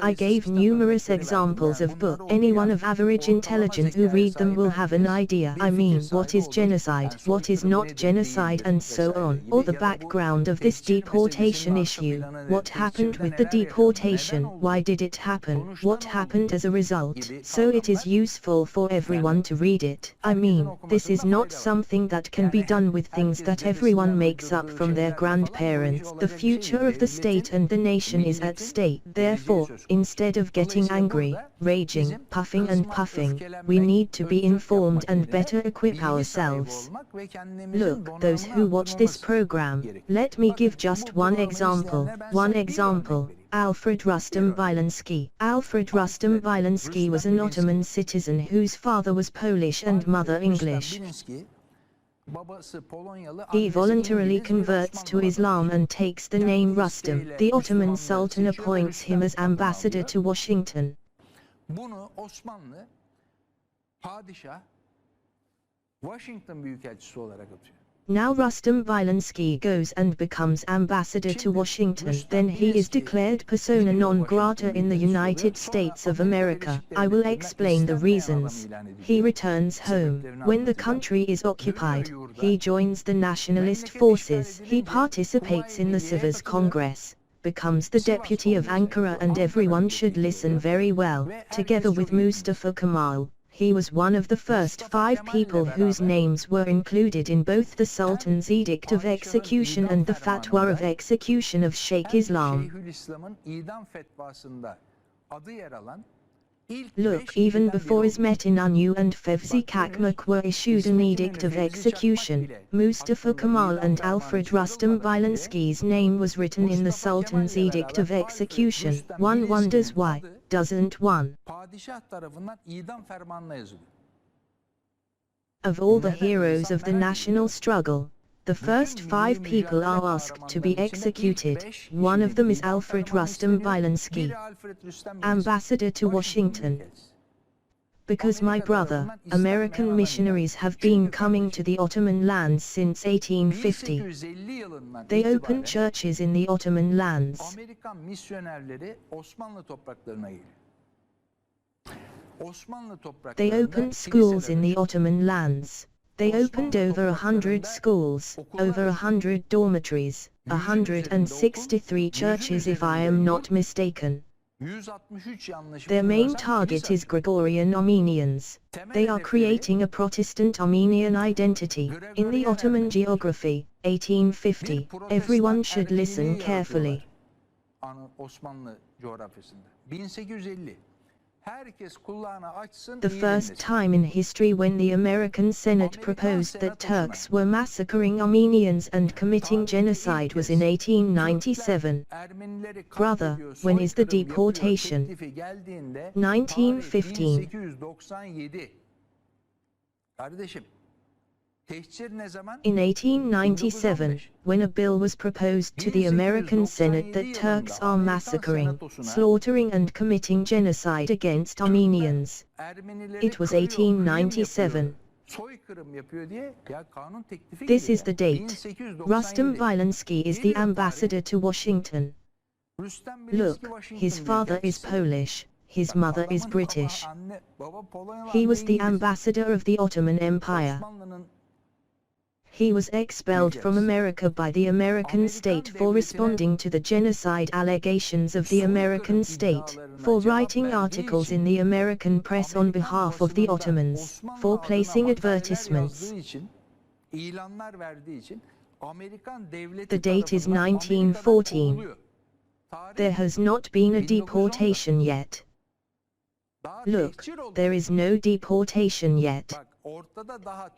I gave numerous examples of books. Anyone of average intelligence who read them will have an idea. I mean, what is genocide, what is not genocide, and so on. Or the background of this deportation issue. What happened with the deportation? Why did it happen? What happened as a result? So it is useful for everyone to read it. I mean, this is not something that can be done with things that everyone makes up from their grandparents. The future of the state and the nation is at stake. Therefore, instead of getting angry, raging, puffing and puffing, we need to be informed and better equip ourselves. Look, those who watch this program, let me give just one example. Alfred Rustam Bielański. Alfred Rustam Bielański was an Ottoman citizen whose father was Polish and mother English. He voluntarily converts to Islam and takes the name Rustam. The Ottoman Sultan appoints him as ambassador to Washington. Bunu Osmanlı padişah Washington Büyükelçisi olarak atıyor. Now Rustam Bielański goes and becomes ambassador to Washington. Then he is declared persona non grata in the United States of America. I will explain the reasons. He returns home. When the country is occupied, he joins the nationalist forces. He participates in the Sivas Congress, becomes the deputy of Ankara, and everyone should listen very well. Together with Mustafa Kemal, he was one of the first 5 people whose names were included in both the Sultan's edict of execution and the fatwa of execution of Sheikh Islam. Look, even before Ismet İnönü and Fevzi Çakmak were issued an edict of execution, Mustafa Kemal and Alfred Rustam Bielański's name was written in the Sultan's edict of execution. One wonders why, doesn't one? Of all the heroes of the national struggle, the first 5 people are asked to be executed. One of them is Alfred Rustam Bielański, ambassador to Washington. Because my brother, American missionaries have been coming to the Ottoman lands since 1850. They opened churches in the Ottoman lands. They opened schools in the Ottoman lands. They opened over 100 schools, over 100 dormitories, 163 churches if I am not mistaken. Their main target is Gregorian Armenians. They are creating a Protestant Armenian identity. In the Ottoman geography, 1850, everyone should listen carefully. The first time in history when the American Senate proposed that Turks were massacring Armenians and committing genocide was in 1897. Brother, when is the deportation? 1915. In 1897, when a bill was proposed to the American Senate that Turks are massacring, slaughtering and committing genocide against Armenians. It was 1897. This is the date. Rustam Bielański is the ambassador to Washington. Look, his father is Polish, his mother is British. He was the ambassador of the Ottoman Empire. He was expelled from America by the American state for responding to the genocide allegations of the American state, for writing articles in the American press on behalf of the Ottomans, for placing advertisements. The date is 1914. There has not been a deportation yet. Look, there is no deportation yet.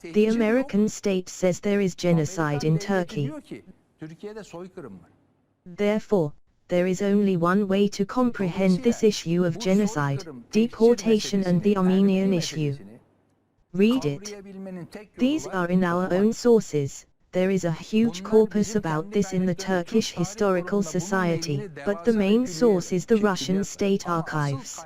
The American state says there is genocide in Turkey. Therefore, there is only one way to comprehend this issue of genocide, deportation, and the Armenian issue. Read it. These are in our own sources. There is a huge corpus about this in the Turkish Historical Society, but the main source is the Russian state archives.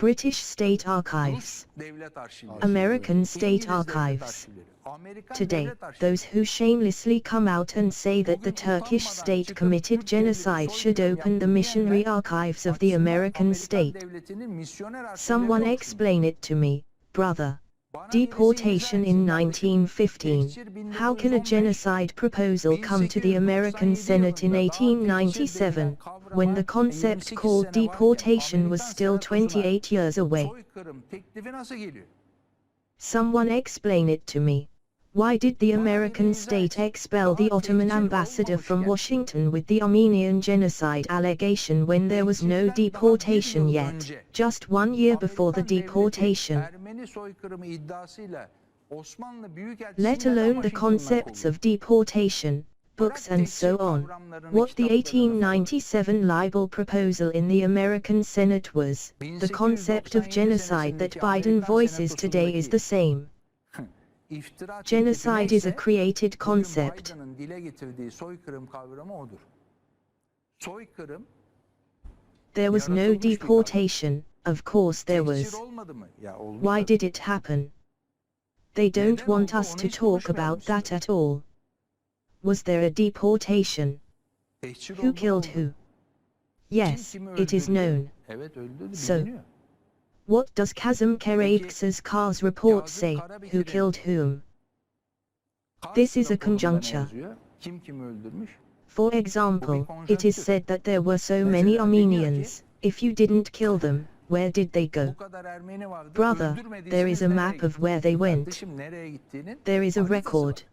British State Archives, Rus Devlet Arşivleri, American State İngiliz Devlet Archives. Arşivleri, Amerikan Today, Devlet Arşivleri. those who shamelessly come out and say that the Bugün Turkish utanmadan state çıkıp committed Türkiye'de genocide should soykırım open the yaptı missionary diyenler, archives of the aslında American Amerikan state. devletinin misyoner arşivleri Someone olsun. explain it to me, brother. Bana birisi Deportation izah in etsin kardeşim. 1915. Tehcir How can a 1915, genocide proposal come to the American 1897 Senate in yılında daha tehcir 1897, denilen when the kavrama concept 28 called sene varken deportation was Amerikan still Senatosu'na 28 years away? soykırım teklifi nasıl geliyor? Someone explain it to me. Why did the American state expel the Ottoman ambassador from Washington with the Armenian genocide allegation when there was no deportation yet, just 1 year before the Amerikan devleti deportation? Ermeni soykırımı iddiasıyla Osmanlı Let Büyükelçisi'ni alone neden the Washington'dan concepts kovdu? of deportation, books and so on. What the 1897 libel proposal in the American Senate was, the concept of genocide that Biden voices today is the same. İftira Genocide teklifi is a neyse, created bugün concept. Biden'ın dile getirdiği soykırım kavramı odur. Soykırım There was no yaratılmış bir kavram. deportation, of course there Tehcir was. olmadı mı? Ya olmuş Why tabii. did it happen? They don't Neden want oldu? us Onu to hiç talk konuşmayalım about that size. at all. Was there a deportation? Tehcir Who oldu, killed oldu. who? Kim Yes, kimi it is öldürdü? known. Evet öldürdü, So, biliniyor. What does Kazım Karabekir's Kar's report Kazım say? Who Karabekir'in killed whom? Kars This is a raporunda ne conjuncture. yazıyor? Kim kimi öldürmüş? For example, it is konjonktür. said that there were so many Mesela deniyor ki, Armenians. If you didn't kill them, where did they go? bu kadar Ermeni vardı, Brother, öldürmediyseniz there is a nereye map gitti? of where they went. Kardeşim nereye gittiğinin There is a haritası record. var.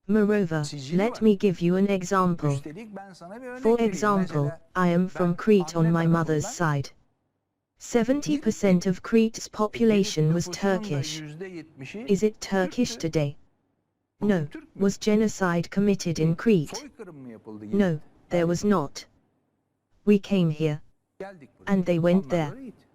Moreover, Sicili let var. me give you an example. Üstelik ben sana bir örnek For vereyim. example, Mesela I am from ben Crete on anne my mother's tarafından side. 70% of Crete's population was Turkish. %70'i Is it Turkish Türktü. today? Bugün No. Türk mü? Was genocide committed in Crete? Soykırım mı yapıldı? No, there was not. We came here, Geldik buraya. and they went Onlar there. böyle gitti.